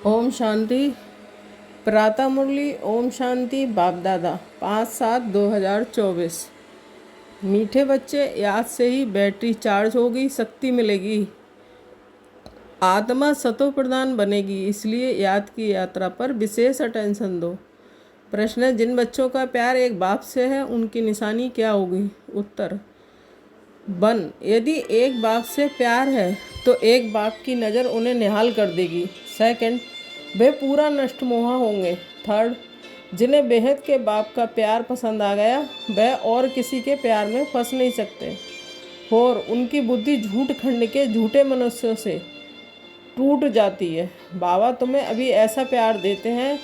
ओम शांति। प्रातः मुरली ओम शांति बाप दादा 5/7/2024। मीठे बच्चे, याद से ही बैटरी चार्ज होगी, शक्ति मिलेगी, आत्मा सतो प्रधान बनेगी। इसलिए याद की यात्रा पर विशेष अटेंशन दो। प्रश्न है, जिन बच्चों का प्यार एक बाप से है उनकी निशानी क्या होगी? उत्तर 1। यदि एक बाप से प्यार है तो एक बाप की नज़र उन्हें निहाल कर देगी। 2, वे पूरा नष्ट मोहा होंगे। 3, जिन्हें बेहद के बाप का प्यार पसंद आ गया वह और किसी के प्यार में फंस नहीं सकते। 4, उनकी बुद्धि झूठ खंड के झूठे मनुष्यों से टूट जाती है। बाबा तुम्हें अभी ऐसा प्यार देते हैं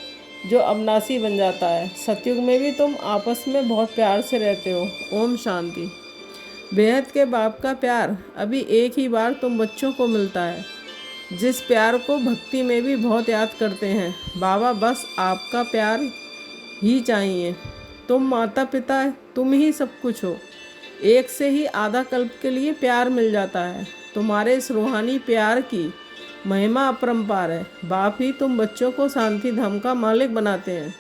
जो अविनाशी बन जाता है। सतयुग में भी तुम आपस में बहुत प्यार से रहते हो। ओम शांति। बेहद के बाप का प्यार अभी एक ही बार तुम बच्चों को मिलता है, जिस प्यार को भक्ति में भी बहुत याद करते हैं। बाबा बस आपका प्यार ही चाहिए। तुम माता पिता, तुम ही सब कुछ हो। एक से ही आधा कल्प के लिए प्यार मिल जाता है। तुम्हारे इस रूहानी प्यार की महिमा अपरंपार है। बाप ही तुम बच्चों को शांति धाम का मालिक बनाते हैं।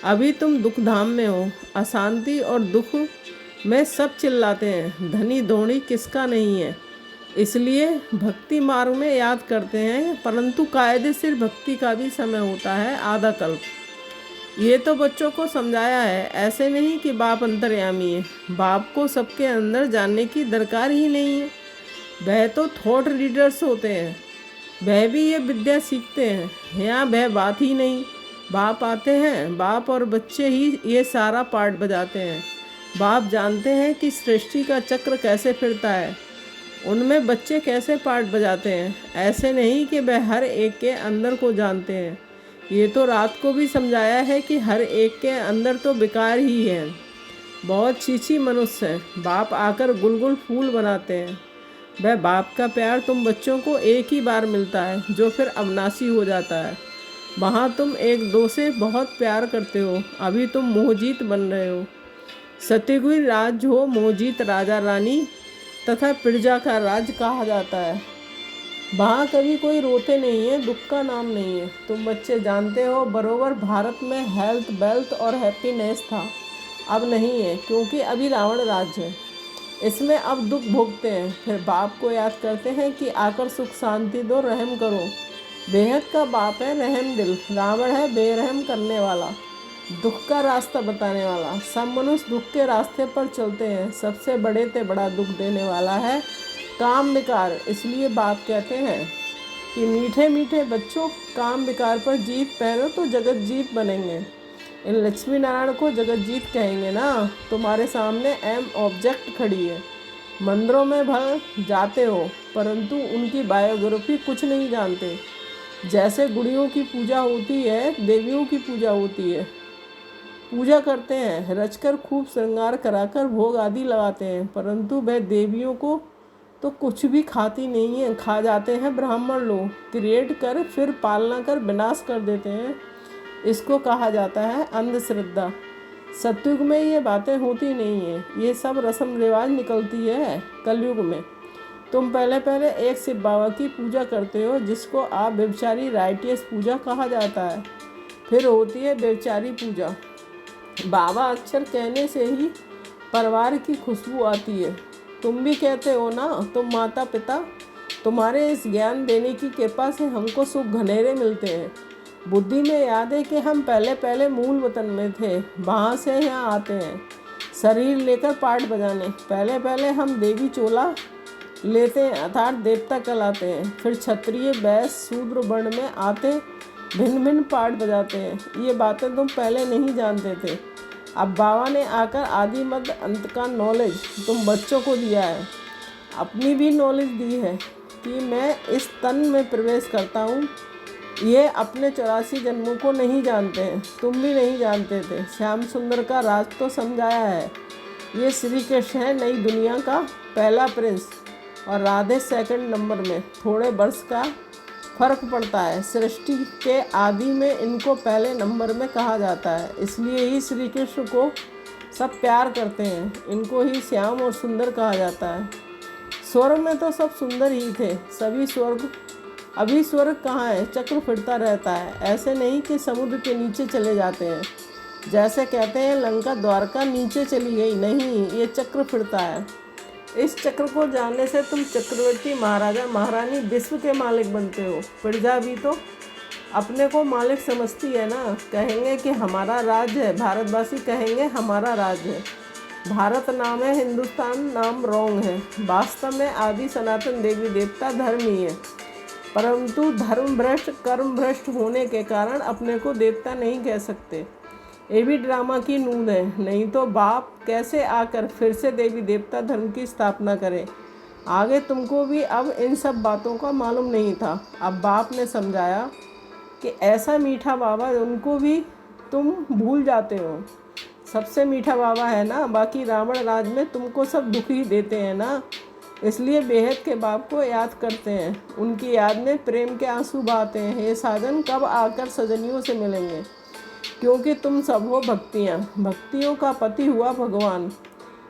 अभी तुम दुख धाम में हो। अशांति और दुख में सब चिल्लाते हैं, धनी धोनी किसका नहीं है। इसलिए भक्ति मार्ग में याद करते हैं, परंतु कायदे से भक्ति का भी समय होता है आधा कल्प। ये तो बच्चों को समझाया है। ऐसे नहीं कि बाप अंतर्यामी है। बाप को सबके अंदर जानने की दरकार ही नहीं है। वह तो थॉट रीडर्स होते हैं, वह भी ये विद्या सीखते हैं। यहाँ वह बात ही नहीं। बाप आते हैं, बाप और बच्चे ही ये सारा पार्ट बजाते हैं। बाप जानते हैं कि सृष्टि का चक्र कैसे फिरता है, उनमें बच्चे कैसे पार्ट बजाते हैं। ऐसे नहीं कि वह हर एक के अंदर को जानते हैं। ये तो रात को भी समझाया है कि हर एक के अंदर तो विकार ही है। बहुत छीछी मनुष्य हैं। बाप आकर गुलगुल फूल बनाते हैं। वह बाप का प्यार तुम बच्चों को एक ही बार मिलता है, जो फिर अविनाशी हो जाता है। वहाँ तुम एक दो से बहुत प्यार करते हो। अभी तुम मोहजीत बन रहे हो। सतयुगी राज हो मोहजीत राजा रानी तथा प्रजा का राज कहा जाता है। वहाँ कभी कोई रोते नहीं है, दुख का नाम नहीं है। तुम बच्चे जानते हो बरोबर भारत में हेल्थ, वेल्थ और हैप्पीनेस था। अब नहीं है, क्योंकि अभी रावण राज है। इसमें अब दुख भोगते हैं। फिर बाप को याद करते हैं कि आकर सुख शांति दो, रहम करो। बेहद का बाप है रहम दिल। रावण है बेरहम करने वाला, दुख का रास्ता बताने वाला। सब मनुष्य दुख के रास्ते पर चलते हैं। सबसे बड़े से बड़ा दुख देने वाला है काम विकार। इसलिए बाप कहते हैं कि मीठे मीठे बच्चों, काम विकार पर जीत पहनो तो जगत जीत बनेंगे। इन लक्ष्मी नारायण को जगत जीत कहेंगे ना। तुम्हारे सामने एम ऑब्जेक्ट खड़ी है। मंदिरों में भर जाते हो, परंतु उनकी बायोग्राफी कुछ नहीं जानते। जैसे गुड़ियों की पूजा होती है, देवियों की पूजा होती है। पूजा करते हैं, रचकर खूब श्रृंगार कराकर भोग आदि लगाते हैं, परंतु वह देवियों को तो कुछ भी खाती नहीं है। खा जाते हैं ब्राह्मण लोग, क्रिएट कर फिर पालना कर विनाश कर देते हैं। इसको कहा जाता है अंधश्रद्धा। सतयुग में ये बातें होती नहीं है। ये सब रस्म रिवाज निकलती है कलयुग में। तुम पहले पहले एक शिव बाबा की पूजा करते हो, जिसको आप व्यभिचारी राइटियस पूजा कहा जाता है। फिर होती है व्यभिचारी पूजा। बाबा अक्षर कहने से ही परिवार की खुशबू आती है। तुम भी कहते हो ना, तुम माता पिता, तुम्हारे इस ज्ञान देने की कृपा से हमको सुख घनेरे मिलते हैं। बुद्धि में याद है कि हम पहले पहले मूल वतन में थे, वहाँ से यहाँ आते हैं शरीर लेकर पाठ बजाने। पहले पहले हम देवी चोला लेते हैं, अर्थात देवता कहलाते हैं। फिर क्षत्रिय वैश्य शूद्र वर्ण में आते भिन्न भिन्न पाठ बजाते हैं। ये बातें तुम पहले नहीं जानते थे। अब बाबा ने आकर आदि मध्य अंत का नॉलेज तुम बच्चों को दिया है। अपनी भी नॉलेज दी है कि मैं इस तन में प्रवेश करता हूँ। ये अपने 84 जन्मों को नहीं जानते हैं। तुम भी नहीं जानते थे। श्याम सुंदर का राज तो समझाया है। ये श्री कृष्ण है नई दुनिया का पहला प्रिंस, और राधे सेकंड नंबर में। थोड़े वर्ष का फर्क पड़ता है। सृष्टि के आदि में इनको पहले नंबर में कहा जाता है। इसलिए ही श्री कृष्ण को सब प्यार करते हैं। इनको ही श्याम और सुंदर कहा जाता है। स्वर्ग में तो सब सुंदर ही थे। सभी स्वर्ग अभी स्वर्ग कहाँ है, चक्र फिरता रहता है। ऐसे नहीं कि समुद्र के नीचे चले जाते हैं, जैसे कहते हैं लंका द्वारका नीचे चली गई, नहीं, ये चक्र फिरता है। इस चक्र को जानने से तुम चक्रवर्ती महाराजा महारानी विश्व के मालिक बनते हो। प्रजा भी तो अपने को मालिक समझती है ना। कहेंगे कि हमारा राज्य है, भारतवासी कहेंगे हमारा राज्य है। भारत नाम है, हिंदुस्तान नाम रोंग है। वास्तव में आदि सनातन देवी देवता धर्म ही है, परंतु धर्म भ्रष्ट कर्म भ्रष्ट होने के कारण अपने को देवता नहीं कह सकते। ये भी ड्रामा की नूंद है, नहीं तो बाप कैसे आकर फिर से देवी देवता धर्म की स्थापना करे। आगे तुमको भी अब इन सब बातों का मालूम नहीं था। अब बाप ने समझाया कि ऐसा मीठा बाबा उनको भी तुम भूल जाते हो। सबसे मीठा बाबा है ना, बाकी रावण राज में तुमको सब दुख ही देते हैं ना, इसलिए बेहद के बाप को याद करते हैं। उनकी याद में प्रेम के आंसू बहाते हैं। हे साजन, कब आकर सजनियों से मिलेंगे, क्योंकि तुम सब हो भक्तियाँ। भक्तियों का पति हुआ भगवान।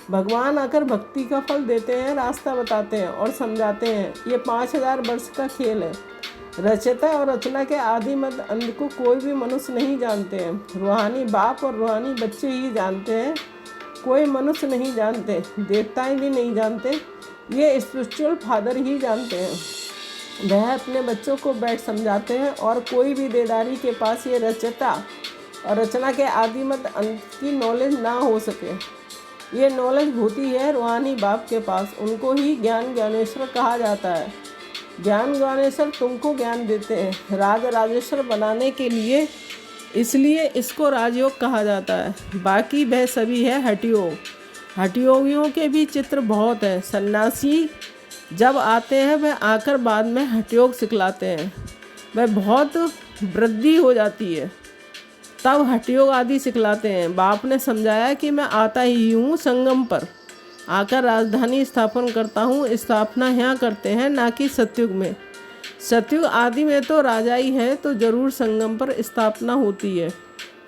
भगवान आकर भक्ति का फल देते हैं, रास्ता बताते हैं और समझाते हैं। ये 5000 वर्ष का खेल है। रचयिता और रचना के आदि मध्य अंत को कोई भी मनुष्य नहीं जानते हैं। रूहानी बाप और रूहानी बच्चे ही जानते हैं, कोई मनुष्य नहीं जानते, देवताएं भी नहीं जानते, ये स्पिरिचुअल फादर ही जानते हैं। वह अपने बच्चों को बैठ समझाते हैं और कोई भी देदारी के पास ये रचयिता और रचना के आदि मध्य अंत की नॉलेज ना हो सके। ये नॉलेज होती है रूहानी बाप के पास, उनको ही ज्ञान ज्ञानेश्वर कहा जाता है। ज्ञान ज्ञानेश्वर तुमको ज्ञान देते हैं राज राजेश्वर बनाने के लिए, इसलिए इसको राजयोग कहा जाता है। बाकी वह सभी है हठयोग। हठयोगियों के भी चित्र बहुत हैं। सन्यासी जब आते हैं वह आकर बाद में हठयोग सिखलाते हैं। वह बहुत वृद्धि हो जाती है तब हठयोग आदि सिखलाते हैं। बाप ने समझाया कि मैं आता ही हूँ संगम पर आकर राजधानी स्थापन करता हूँ। स्थापना यहाँ करते हैं ना कि सतयुग में। सतयुग आदि में तो राजा ही है, तो जरूर संगम पर स्थापना होती है।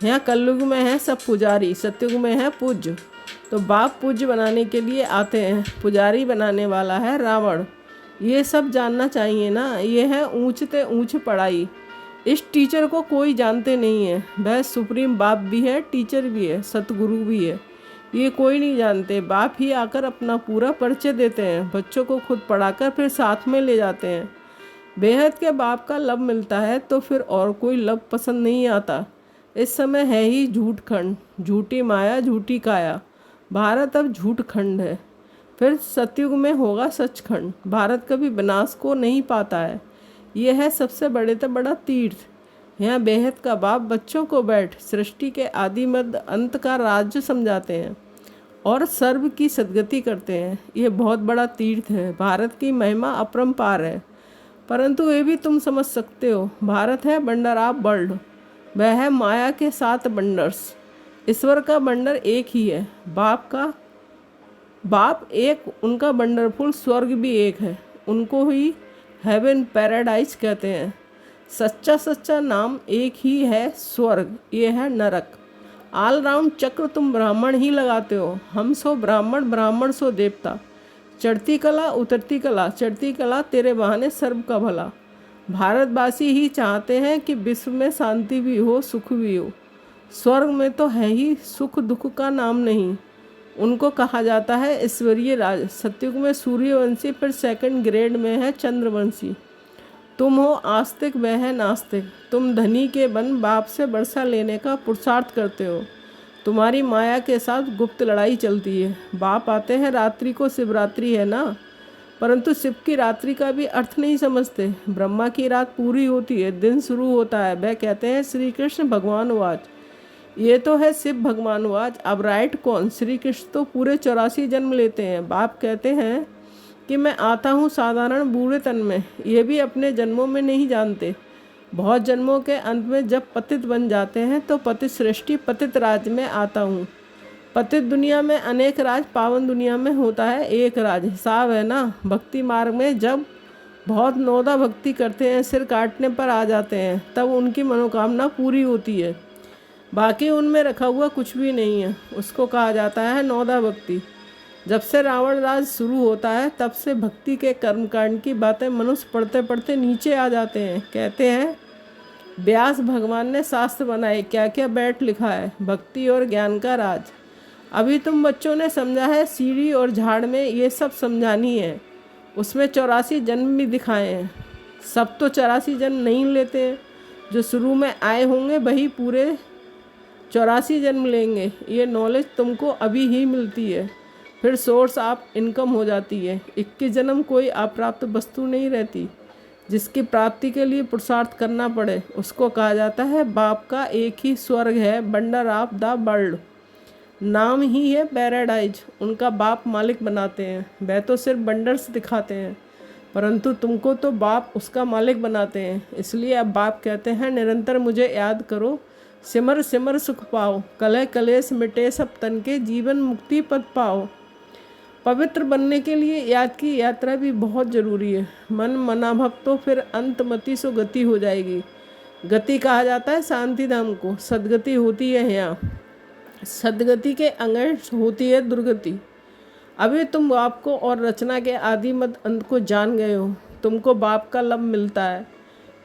यहाँ कलयुग में है सब पुजारी, सतयुग में है पूज्य। तो बाप पूज्य बनाने के लिए आते हैं, पुजारी बनाने वाला है रावण। ये सब जानना चाहिए ना। ये है ऊंचते ऊंच पढ़ाई। इस टीचर को कोई जानते नहीं है। वह सुप्रीम बाप भी है, टीचर भी है, सतगुरु भी है। ये कोई नहीं जानते। बाप ही आकर अपना पूरा परिचय देते हैं। बच्चों को खुद पढ़ाकर फिर साथ में ले जाते हैं। बेहद के बाप का लब मिलता है तो फिर और कोई लब पसंद नहीं आता। इस समय है ही झूठ खंड, झूठी माया झूठी काया। भारत अब झूठ खंड है, फिर सतयुग में होगा सचखंड। भारत कभी विनाश को नहीं पाता है। यह है सबसे बड़े से बड़ा तीर्थ। यहाँ बेहद का बाप बच्चों को बैठ सृष्टि के आदि मध्य अंत का राज्य समझाते हैं और सर्व की सद्गति करते हैं। ये बहुत बड़ा तीर्थ है। भारत की महिमा अपरंपार है, परंतु ये भी तुम समझ सकते हो। भारत है बंडर ऑफ वर्ल्ड। वह है माया के 7 बंडर्स। ईश्वर का बंडर एक ही है, बाप एक, उनका वंडरफुल स्वर्ग भी एक है। उनको ही हेवन पैराडाइज कहते हैं। सच्चा नाम एक ही है स्वर्ग, ये है नरक। ऑल राउंड चक्र तुम ब्राह्मण ही लगाते हो। हम सो ब्राह्मण, ब्राह्मण सो देवता। चढ़ती कला उतरती कला, चढ़ती कला तेरे बहाने सर्व का भला। भारतवासी ही चाहते हैं कि विश्व में शांति भी हो, सुख भी हो। स्वर्ग में तो है ही सुख, दुख का नाम नहीं। उनको कहा जाता है ईश्वरीय राज। सतयुग में सूर्यवंशी, फिर सेकंड ग्रेड में है चंद्रवंशी। तुम हो आस्तिक, वह है नास्तिक। तुम धनी के बन बाप से वर्षा लेने का पुरुषार्थ करते हो। तुम्हारी माया के साथ गुप्त लड़ाई चलती है। बाप आते हैं रात्रि को, शिवरात्रि है ना, परंतु शिव की रात्रि का भी अर्थ नहीं समझते। ब्रह्मा की रात पूरी होती है, दिन शुरू होता है। वह कहते हैं श्री कृष्ण भगवान वाच। ये तो है शिव भगवान वाच। अब राइट कौन? श्री कृष्ण तो पूरे 84 जन्म लेते हैं। बाप कहते हैं कि मैं आता हूँ साधारण बूढ़े तन में। ये भी अपने जन्मों में नहीं जानते। बहुत जन्मों के अंत में जब पतित बन जाते हैं तो पतित सृष्टि पतित राज में आता हूँ। पतित दुनिया में अनेक राज, पावन दुनिया में होता है एक राज। हिसाब है ना। भक्ति मार्ग में जब बहुत नौदा भक्ति करते हैं, सिर काटने पर आ जाते हैं, तब उनकी मनोकामना पूरी होती है। बाकी उनमें रखा हुआ कुछ भी नहीं है, उसको कहा जाता है नौदा भक्ति। जब से रावण राज शुरू होता है तब से भक्ति के कर्मकांड की बातें मनुष्य पढ़ते पढ़ते नीचे आ जाते हैं। कहते हैं व्यास भगवान ने शास्त्र बनाए, क्या क्या बैठ लिखा है, भक्ति और ज्ञान का राज। अभी तुम बच्चों ने समझा है सीढ़ी और झाड़ में ये सब समझानी है। उसमें 84 जन्म भी दिखाए हैं। सब तो 84 जन्म नहीं लेते हैं, जो शुरू में आए होंगे वही पूरे 84 जन्म लेंगे। ये नॉलेज तुमको अभी ही मिलती है, फिर सोर्स ऑफ इनकम हो जाती है। 21 जन्म कोई अप्राप्त वस्तु नहीं रहती। जिसकी प्राप्ति के लिए पुरुषार्थ करना पड़े उसको कहा जाता है बाप का एक ही स्वर्ग है, बंडर ऑफ द वर्ल्ड। नाम ही है पैराडाइज। उनका बाप मालिक बनाते हैं, वह तो सिर्फ बंडर्स दिखाते हैं, परंतु तुमको तो बाप उसका मालिक बनाते हैं। इसलिए अब बाप कहते हैं निरंतर मुझे याद करो, सिमर सिमर सुख पाओ, कलह कलेश मिटे सब तन के, जीवन मुक्ति पद पाओ। पवित्र बनने के लिए याद की यात्रा भी बहुत ज़रूरी है। मन मना भक्तो फिर अंतमति सो गति हो जाएगी। गति कहा जाता है शांति धाम को, सदगति होती है यहाँ। सदगति के अंगेंस्ट होती है दुर्गति। अभी तुम बाप को और रचना के आदि मत अंत को जान गए हो। तुमको बाप का लब मिलता है।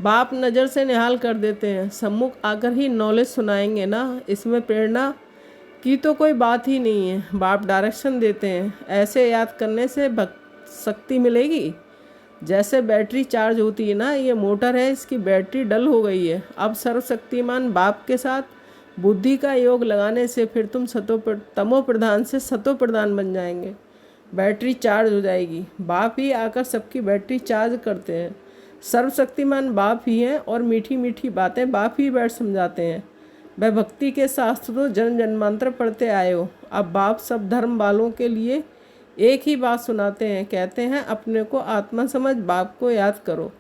बाप नज़र से निहाल कर देते हैं, सम्मुख आकर ही नॉलेज सुनाएंगे ना। इसमें प्रेरणा की तो कोई बात ही नहीं है, बाप डायरेक्शन देते हैं। ऐसे याद करने से शक्ति मिलेगी। जैसे बैटरी चार्ज होती है ना, ये मोटर है, इसकी बैटरी डल हो गई है। अब सर्वशक्तिमान बाप के साथ बुद्धि का योग लगाने से फिर तुम तमो प्रधान से सतो प्रधान बन जाएंगे। बैटरी चार्ज हो जाएगी। बाप ही आकर सबकी बैटरी चार्ज करते हैं। सर्वशक्तिमान बाप ही हैं और मीठी मीठी बातें बाप ही बैठ समझाते हैं। वह भक्ति के शास्त्र तो जन्म जन्मांतर पढ़ते आए हो। अब बाप सब धर्म वालों के लिए एक ही बात सुनाते हैं। कहते हैं अपने को आत्मा समझ, बाप को याद करो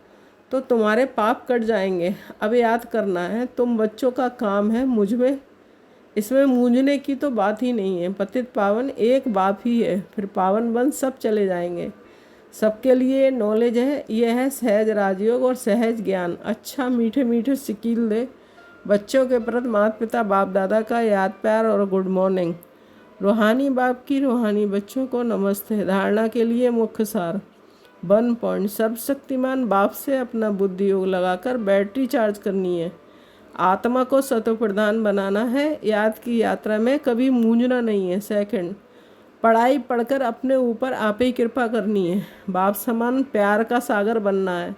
तो तुम्हारे पाप कट जाएंगे। अब याद करना है, तुम बच्चों का काम है मुझ में। इसमें मूंझने की तो बात ही नहीं है। पतित पावन एक बाप ही है, फिर पावन बन सब चले जाएंगे। सबके लिए नॉलेज है। यह है सहज राजयोग और सहज ज्ञान। अच्छा मीठे मीठे सिकील दे बच्चों के प्रति माता पिता बाप दादा का याद प्यार और गुड मॉर्निंग। रूहानी बाप की रूहानी बच्चों को नमस्ते। धारणा के लिए मुख्य सार 1 पॉइंट। सर्वशक्तिमान बाप से अपना बुद्धि योग लगाकर बैटरी चार्ज करनी है। आत्मा को सतो प्रधान बनाना है। याद की यात्रा में कभी मूंझना नहीं है। 2 पढ़ाई पढ़कर अपने ऊपर आप ही कृपा करनी है। बाप समान प्यार का सागर बनना है।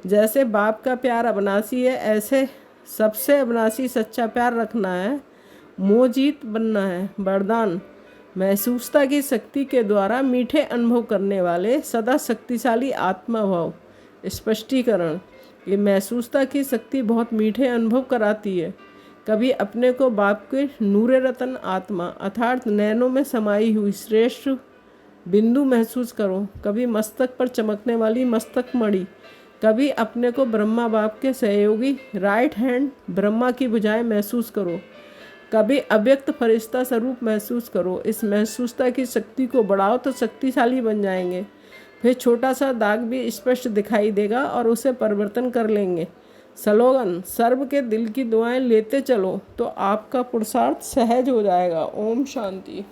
जैसे बाप का प्यार अविनाशी है, ऐसे सबसे अविनाशी सच्चा प्यार रखना है। मोहजीत बनना है। वरदान महसूसता की शक्ति के द्वारा मीठे अनुभव करने वाले सदा शक्तिशाली आत्मा भाव। स्पष्टीकरण, ये महसूसता की शक्ति बहुत मीठे अनुभव कराती है। कभी अपने को बाप के नूरे रतन आत्मा अर्थात नैनों में समाई हुई श्रेष्ठ बिंदु महसूस करो। कभी मस्तक पर चमकने वाली मस्तक मणि। कभी अपने को ब्रह्मा बाप के सहयोगी राइट हैंड ब्रह्मा की भुजाएं महसूस करो। कभी अव्यक्त फरिश्ता स्वरूप महसूस करो। इस महसूसता की शक्ति को बढ़ाओ तो शक्तिशाली बन जाएंगे। फिर छोटा सा दाग भी स्पष्ट दिखाई देगा और उसे परिवर्तन कर लेंगे। स्लोगन, सर्व के दिल की दुआएं लेते चलो तो आपका पुरुषार्थ सहज हो जाएगा। ओम शांति।